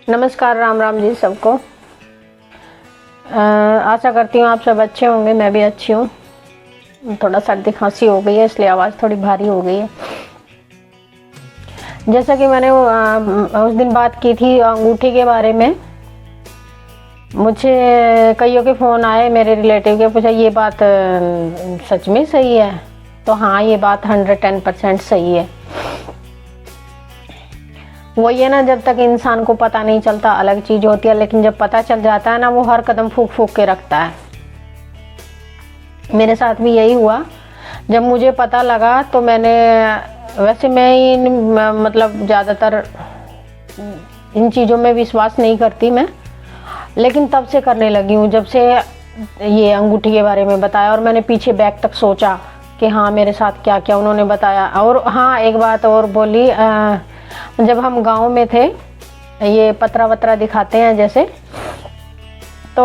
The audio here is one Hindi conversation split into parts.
नमस्कार, राम राम जी सबको। आशा करती हूँ आप सब अच्छे होंगे। मैं भी अच्छी हूँ। थोड़ा सर्दी खांसी हो गई है इसलिए आवाज़ थोड़ी भारी हो गई है। जैसा कि मैंने उस दिन बात की थी अंगूठी के बारे में, मुझे कईयों के फ़ोन आए मेरे रिलेटिव के, पूछा ये बात सच में सही है? तो हाँ, ये बात 110% सही है। वही है ना, जब तक इंसान को पता नहीं चलता अलग चीज होती है, लेकिन जब पता चल जाता है ना, वो हर कदम फूक फूक के रखता है। मेरे साथ भी यही हुआ। जब मुझे पता लगा तो मैंने, वैसे मैं ही मतलब ज़्यादातर इन चीज़ों में विश्वास नहीं करती मैं, लेकिन तब से करने लगी हूँ जब से ये अंगूठी के बारे में बताया। और मैंने पीछे बैक तक सोचा कि हाँ मेरे साथ क्या क्या उन्होंने बताया। और हाँ, एक बात और बोली, जब हम गांव में थे, ये पतरा वतरा दिखाते हैं जैसे, तो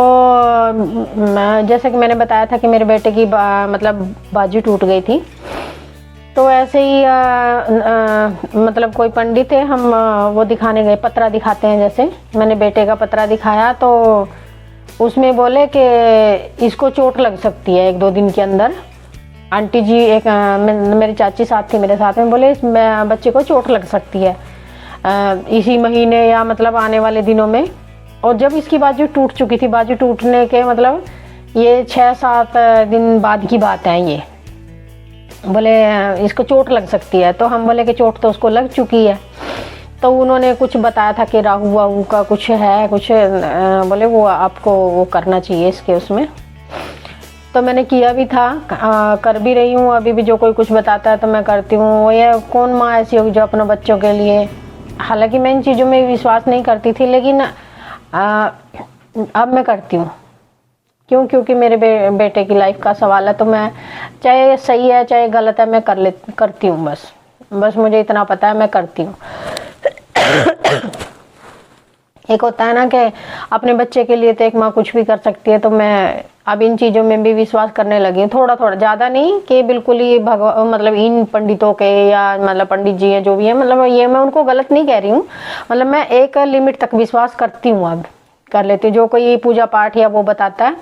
जैसे कि मैंने बताया था कि मेरे बेटे की मतलब बाजू टूट गई थी। तो ऐसे ही मतलब कोई पंडित है, हम वो दिखाने गए, पतरा दिखाते हैं जैसे। मैंने बेटे का पतरा दिखाया तो उसमें बोले कि इसको चोट लग सकती है 1-2 दिन के अंदर। आंटी जी, एक मेरी चाची साथ थी मेरे साथ में, बोले इस बच्चे को चोट लग सकती है इसी महीने या मतलब आने वाले दिनों में। और जब इसकी बाजू टूट चुकी थी, बाजू टूटने के मतलब ये 6-7 दिन बाद की बात है, ये बोले इसको चोट लग सकती है। तो हम बोले कि चोट तो उसको लग चुकी है। तो उन्होंने कुछ बताया था कि राहु वाहू का कुछ है, कुछ बोले वो आपको वो करना चाहिए इसके उसमें। तो मैंने किया भी था, कर भी रही हूँ अभी भी। जो कोई कुछ बताता है तो मैं करती हूँ। वो ये कौन माँ ऐसी होगी जो अपने बच्चों के लिए, हालांकि मैं इन चीज़ों में विश्वास नहीं करती थी, लेकिन अब मैं करती हूँ। क्यों? क्योंकि मेरे बेटे की लाइफ का सवाल है। तो मैं, चाहे सही है चाहे गलत है, मैं करती हूँ। बस मुझे इतना पता है, मैं करती हूँ। एक होता है ना कि अपने बच्चे के लिए तो एक माँ कुछ भी कर सकती है। तो मैं अब इन चीज़ों में भी विश्वास करने लगी हूँ, थोड़ा थोड़ा, ज़्यादा नहीं कि बिल्कुल ही मतलब इन पंडितों के या मतलब पंडित जी हैं जो भी है, मतलब ये मैं उनको गलत नहीं कह रही हूँ, मतलब मैं एक लिमिट तक विश्वास करती हूँ, अब कर लेती हूँ। जो कोई पूजा पाठ या वो बताता है,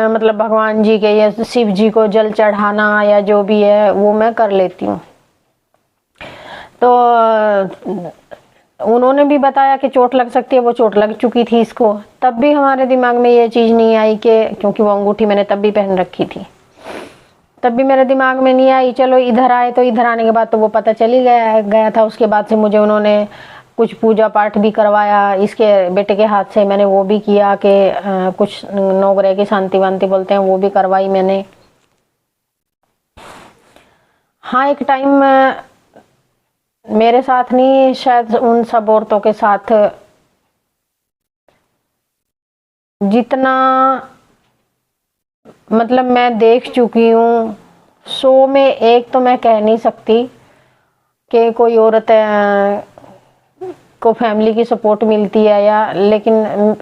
मतलब भगवान जी के या शिव जी को जल चढ़ाना या जो भी है, वो मैं कर लेती हूँ। तो उन्होंने भी बताया कि चोट लग सकती है, वो चोट लग चुकी थी इसको। तब भी हमारे दिमाग में ये चीज़ नहीं आई कि, क्योंकि वो अंगूठी मैंने तब भी पहन रखी थी, तब भी मेरे दिमाग में नहीं आई। चलो इधर आए, तो इधर आने के बाद तो वो पता चल ही गया था। उसके बाद से मुझे उन्होंने कुछ पूजा पाठ भी करवाया इसके बेटे के हाथ से। मैंने वो भी किया कि कुछ 9 ग्रह की शांति वांति बोलते हैं, वो भी करवाई मैंने। हाँ, एक टाइम मेरे साथ नहीं, शायद उन सब औरतों के साथ, जितना मतलब मैं देख चुकी हूँ, 100 में 1 तो मैं कह नहीं सकती कि कोई औरत को फैमिली की सपोर्ट मिलती है या, लेकिन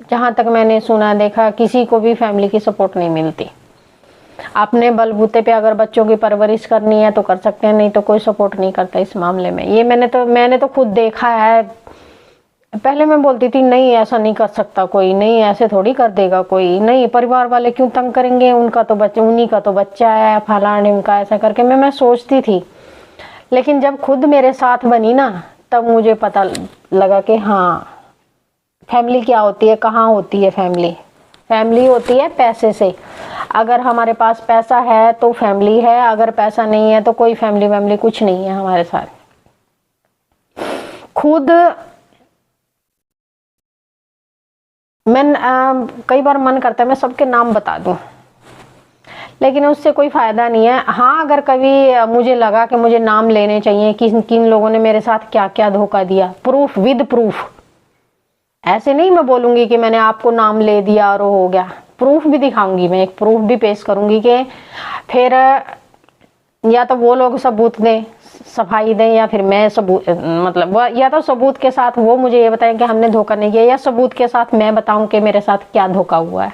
जहाँ तक मैंने सुना देखा, किसी को भी फैमिली की सपोर्ट नहीं मिलती। अपने बलबूते पे अगर बच्चों की परवरिश करनी है तो कर सकते हैं, नहीं तो कोई सपोर्ट नहीं करता इस मामले में। ये मैंने तो खुद देखा है। पहले मैं बोलती थी नहीं ऐसा नहीं कर सकता कोई, नहीं ऐसे थोड़ी कर देगा कोई, नहीं परिवार वाले क्यों तंग करेंगे, उनका तो बच्चा, उन्हीं का तो बच्चा है, फलाने उनका, ऐसा करके मैं सोचती थी। लेकिन जब खुद मेरे साथ बनी ना, तब मुझे पता लगा कि हाँ, फैमिली क्या होती है, कहाँ होती है फैमिली। फैमिली होती है पैसे से। अगर हमारे पास पैसा है तो फैमिली है, अगर पैसा नहीं है तो कोई फैमिली कुछ नहीं है हमारे साथ। खुद मैं कई बार मन करता है मैं सबके नाम बता दूं, लेकिन उससे कोई फायदा नहीं है। हाँ, अगर कभी मुझे लगा कि मुझे नाम लेने चाहिए, किन लोगों ने मेरे साथ क्या क्या धोखा दिया, प्रूफ, विद प्रूफ। ऐसे नहीं मैं बोलूंगी कि मैंने आपको नाम ले दिया और हो गया, प्रूफ भी दिखाऊंगी मैं, एक प्रूफ भी पेश करूंगी कि फिर या तो वो लोग सबूत दें, सफाई दें, या फिर मैं सबूत, मतलब या तो सबूत के साथ वो मुझे ये बताएं कि हमने धोखा नहीं किया, या सबूत के साथ मैं बताऊं कि मेरे साथ क्या धोखा हुआ है।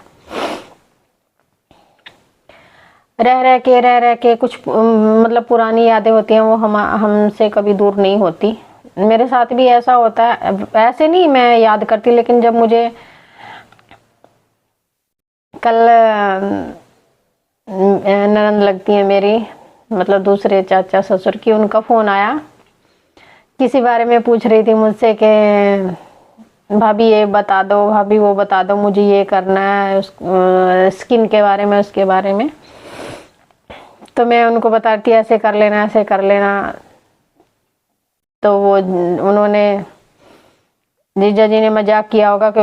रह रह के कुछ मतलब पुरानी यादें होती हैं, वो हमसे कभी दूर नहीं होती। मेरे साथ भी ऐसा होता है, ऐसे नहीं मैं याद करती, लेकिन जब मुझे कल ननद लगती है मेरी, मतलब दूसरे चाचा ससुर की, उनका फ़ोन आया, किसी बारे में पूछ रही थी मुझसे कि भाभी ये बता दो, भाभी वो बता दो, मुझे ये करना है, स्किन के बारे में, उसके बारे में। तो मैं उनको बताती ऐसे कर लेना, ऐसे कर लेना। तो वो उन्होंने, जीजा जी ने मजाक किया होगा कि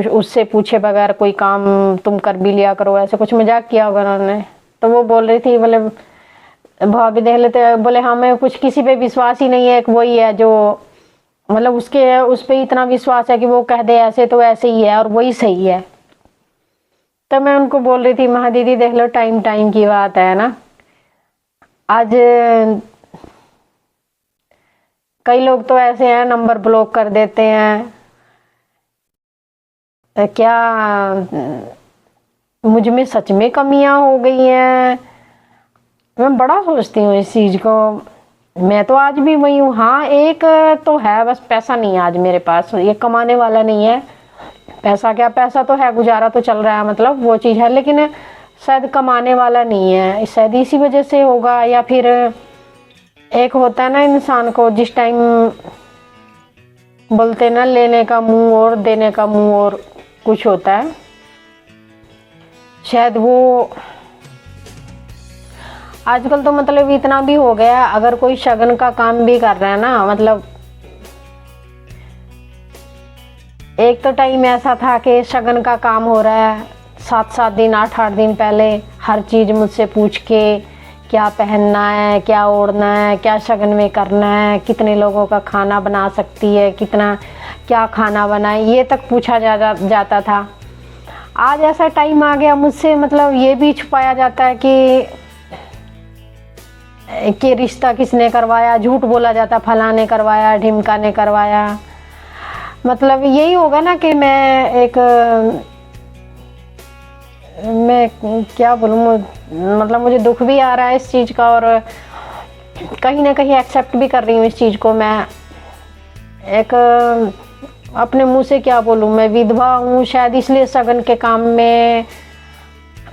उससे पूछे बगैर कोई काम तुम कर भी लिया करो, ऐसे कुछ मजाक किया होगा उन्होंने। तो वो बोल रही थी, बोले भाभी देख लेते, बोले हमें कुछ किसी पे विश्वास ही नहीं है, एक वही है जो मतलब उस पे इतना विश्वास है कि वो कह दे ऐसे तो ऐसे ही है और वही सही है। तो मैं उनको बोल रही थी, महा दीदी देख लो, टाइम टाइम की बात है ना। आज कई लोग तो ऐसे हैं, नंबर ब्लॉक कर देते हैं। क्या मुझ में सच में कमियां हो गई हैं? मैं बड़ा सोचती हूँ इस चीज को। मैं तो आज भी वही हूँ। हाँ, एक तो है, बस पैसा नहीं है आज मेरे पास, ये कमाने वाला नहीं है। पैसा क्या, पैसा तो है, गुजारा तो चल रहा है, मतलब वो चीज है, लेकिन शायद कमाने वाला नहीं है, शायद इसी वजह से होगा। या फिर एक होता है ना इंसान को, जिस टाइम बोलते ना, लेने का मुंह और देने का मुंह और, कुछ होता है, शायद वो आजकल तो मतलब इतना भी हो गया, अगर कोई शगन का काम भी कर रहा है ना, मतलब एक तो टाइम ऐसा था कि शगन का काम हो रहा है, 7-7 दिन 8-8 दिन पहले हर चीज़ मुझसे पूछ के, क्या पहनना है, क्या ओढ़ना है, क्या शगन में करना है, कितने लोगों का खाना बना सकती है, कितना क्या खाना बनाए, ये तक पूछा जाता था। आज ऐसा टाइम आ गया, मुझसे मतलब ये भी छुपाया जाता है कि रिश्ता किसने करवाया, झूठ बोला जाता, फला ने करवाया, ढिमका ने करवाया। मतलब यही होगा ना कि मैं क्या बोलूँ, मतलब मुझे दुख भी आ रहा है इस चीज़ का, और कहीं ना कहीं एक्सेप्ट भी कर रही हूँ इस चीज़ को। मैं एक अपने मुंह से क्या बोलूँ, मैं विधवा हूँ, शायद इसलिए शगन के काम में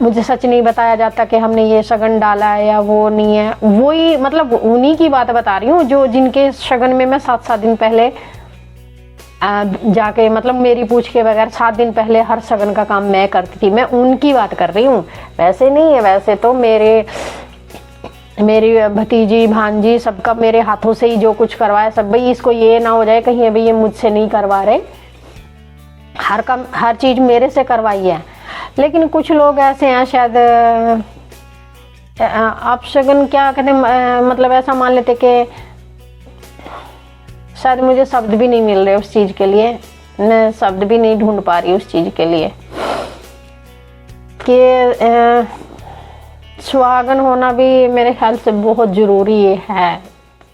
मुझे सच नहीं बताया जाता कि हमने ये शगन डाला है या वो नहीं है। वही मतलब उन्हीं की बात बता रही हूँ जो जिनके शगन में मैं 7-7 दिन पहले जाके, मतलब मेरी पूछ के बगैर 7 दिन पहले हर शगन का काम मैं करती थी। मैं उनकी बात कर रही हूँ, वैसे नहीं है। वैसे तो मेरी भतीजी भांजी सबका मेरे हाथों से ही जो कुछ करवाया सब, भाई इसको ये ना हो जाए कहीं भाई ये मुझसे नहीं करवा रहे, हर काम हर चीज़ मेरे से करवाई है। लेकिन कुछ लोग ऐसे हैं, शायद आप शगन क्या कहते हैं, मतलब ऐसा मान लेते कि शायद मुझे शब्द भी नहीं मिल रहे उस चीज़ के लिए, मैं शब्द भी नहीं ढूंढ पा रही उस चीज़ के लिए कि सुहागन होना भी मेरे ख्याल से बहुत ज़रूरी है।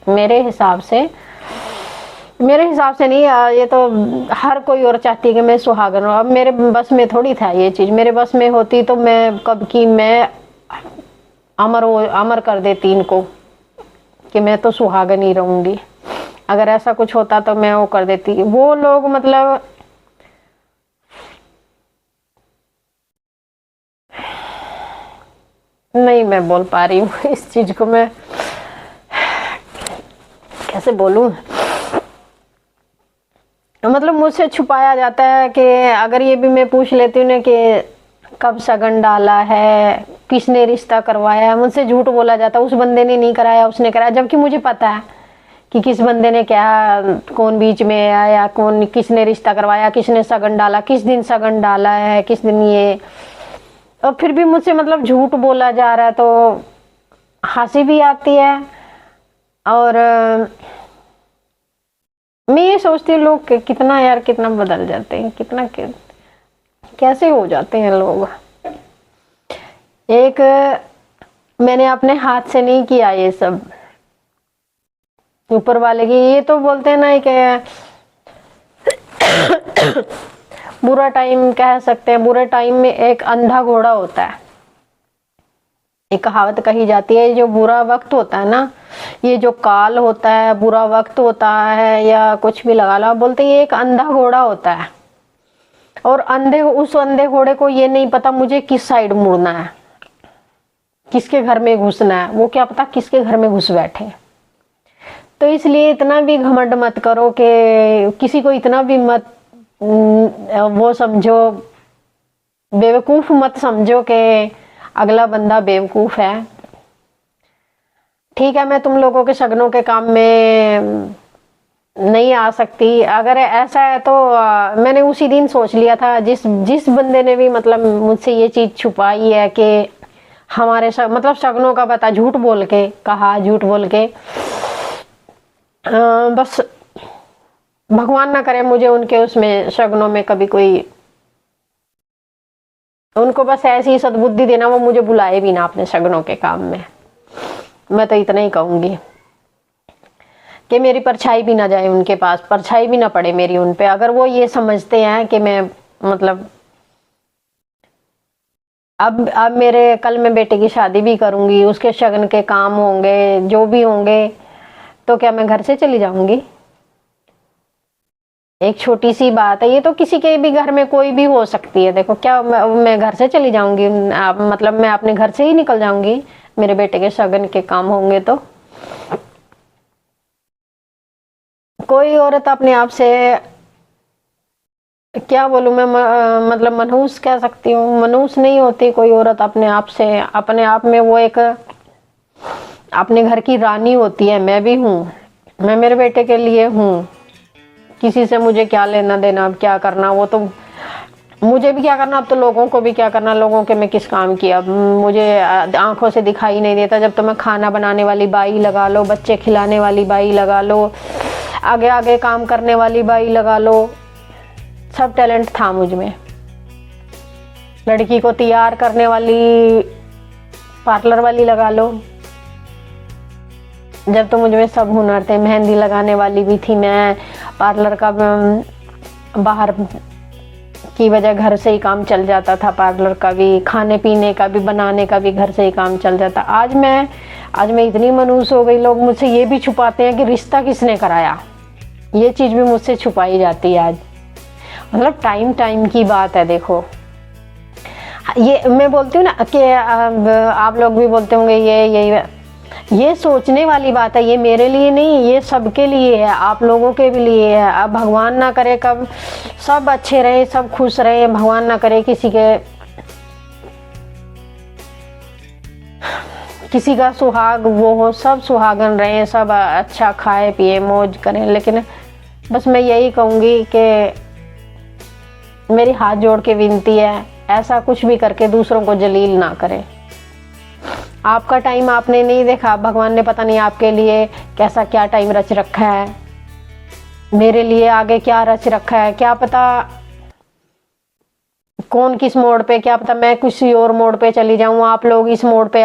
मेरे हिसाब से नहीं, ये तो हर कोई और चाहती है कि मैं सुहागन हूँ। अब मेरे बस में थोड़ी था ये चीज़, मेरे बस में होती तो मैं कब की मैं अमर कर देती इनको कि मैं तो सुहागन ही रहूँगी। अगर ऐसा कुछ होता तो मैं वो कर देती। वो लोग मतलब नहीं, मैं बोल पा रही हूँ इस चीज को, मैं कैसे बोलूं, मतलब मुझसे छुपाया जाता है कि अगर ये भी मैं पूछ लेती हूँ ना कि कब शगन डाला है, किसने रिश्ता करवाया है, मुझसे झूठ बोला जाता है, उस बंदे ने नहीं कराया, उसने कराया, जबकि मुझे पता है कि किस बंदे ने क्या, कौन बीच में आया, कौन किसने रिश्ता करवाया, किसने शगन डाला, किस दिन शगन डाला है, किस दिन ये। और फिर भी मुझसे मतलब झूठ बोला जा रहा है, तो हंसी भी आती है। और मैं ये सोचती हूँ लोग कितना यार, कितना बदल जाते हैं, कितना कैसे हो जाते हैं लोग। एक मैंने अपने हाथ से नहीं किया ये सब, ऊपर वाले की। ये तो बोलते हैं ना कि बुरा टाइम कह सकते हैं, बुरे टाइम में एक अंधा घोड़ा होता है, एक कहावत कही जाती है, जो बुरा वक्त होता है ना, ये जो काल होता है, बुरा वक्त होता है या कुछ भी लगा लो, बोलते ये एक अंधा घोड़ा होता है। और उस अंधे घोड़े को ये नहीं पता मुझे किस साइड मुड़ना है, किसके घर में घुसना है, वो क्या पता किसके घर में घुस बैठे। तो इसलिए इतना भी घमंड मत करो कि किसी को इतना भी मत वो समझो, बेवकूफ मत समझो कि अगला बंदा बेवकूफ है। ठीक है, मैं तुम लोगों के शगनों के काम में नहीं आ सकती। अगर ऐसा है तो मैंने उसी दिन सोच लिया था, जिस बंदे ने भी मतलब मुझसे ये चीज छुपाई है कि हमारे मतलब शगनों का पता झूठ बोल के कहा, झूठ बोल के बस भगवान ना करे मुझे उनके उसमें शगनों में कभी कोई, उनको बस ऐसी सद्बुद्धि देना, वो मुझे बुलाए भी ना अपने शगनों के काम में। मैं तो इतना ही कहूंगी कि मेरी परछाई भी ना जाए उनके पास, परछाई भी ना पड़े मेरी उन पे। अगर वो ये समझते हैं कि मैं मतलब अब मेरे कल मैं बेटे की शादी भी करूंगी, उसके शगन के काम होंगे, जो भी होंगे, तो क्या मैं घर से चली जाऊंगी? एक छोटी सी बात है ये, तो किसी के भी घर में कोई भी हो सकती है। देखो क्या मैं घर से चली जाऊंगी? मतलब मैं अपने घर से ही निकल जाऊंगी, मेरे बेटे के शगन के काम होंगे तो। कोई औरत अपने आप से, क्या बोलूं मैं, मतलब मनहूस कह सकती हूँ, मनहूस नहीं होती कोई औरत अपने आप से। अपने आप में वो एक अपने घर की रानी होती है। मैं भी हूँ, मैं मेरे बेटे के लिए हूँ, किसी से मुझे क्या लेना देना, अब क्या करना, वो तो मुझे भी क्या करना, अब तो लोगों को भी क्या करना, लोगों के मैं किस काम की। अब मुझे आंखों से दिखाई नहीं देता, जब तो मैं खाना बनाने वाली बाई लगा लो, बच्चे खिलाने वाली बाई लगा लो, आगे आगे काम करने वाली बाई लगा लो, सब टैलेंट था मुझ में। लड़की को तैयार करने वाली पार्लर वाली लगा लो, जब तो मुझ में सब हुनर थे। मेहंदी लगाने वाली भी थी मैं, पार्लर का बाहर की वजह घर से ही काम चल जाता था, पार्लर का भी, खाने पीने का भी, बनाने का भी घर से ही काम चल जाता। आज मैं इतनी मनहूस हो गई, लोग मुझसे ये भी छुपाते हैं कि रिश्ता किसने कराया, ये चीज भी मुझसे छुपाई जाती है आज। मतलब टाइम की बात है। देखो ये मैं बोलती हूँ ना कि आप लोग भी बोलते होंगे ये सोचने वाली बात है, ये मेरे लिए नहीं, ये सबके लिए है, आप लोगों के भी लिए है। अब भगवान ना करे कब सब अच्छे रहे, सब खुश रहे, भगवान ना करे किसी का सुहाग वो हो, सब सुहागन रहे, सब अच्छा खाए पिए मौज करें। लेकिन बस मैं यही कहूँगी कि मेरी हाथ जोड़ के विनती है, ऐसा कुछ भी करके दूसरों को जलील ना करें। आपका टाइम आपने नहीं देखा, भगवान ने पता नहीं आपके लिए कैसा क्या टाइम रच रखा है, मेरे लिए आगे क्या रच रखा है, क्या पता कौन किस मोड़ पे, क्या पता मैं किसी और मोड़ पे चली जाऊं, आप लोग इस मोड़ पे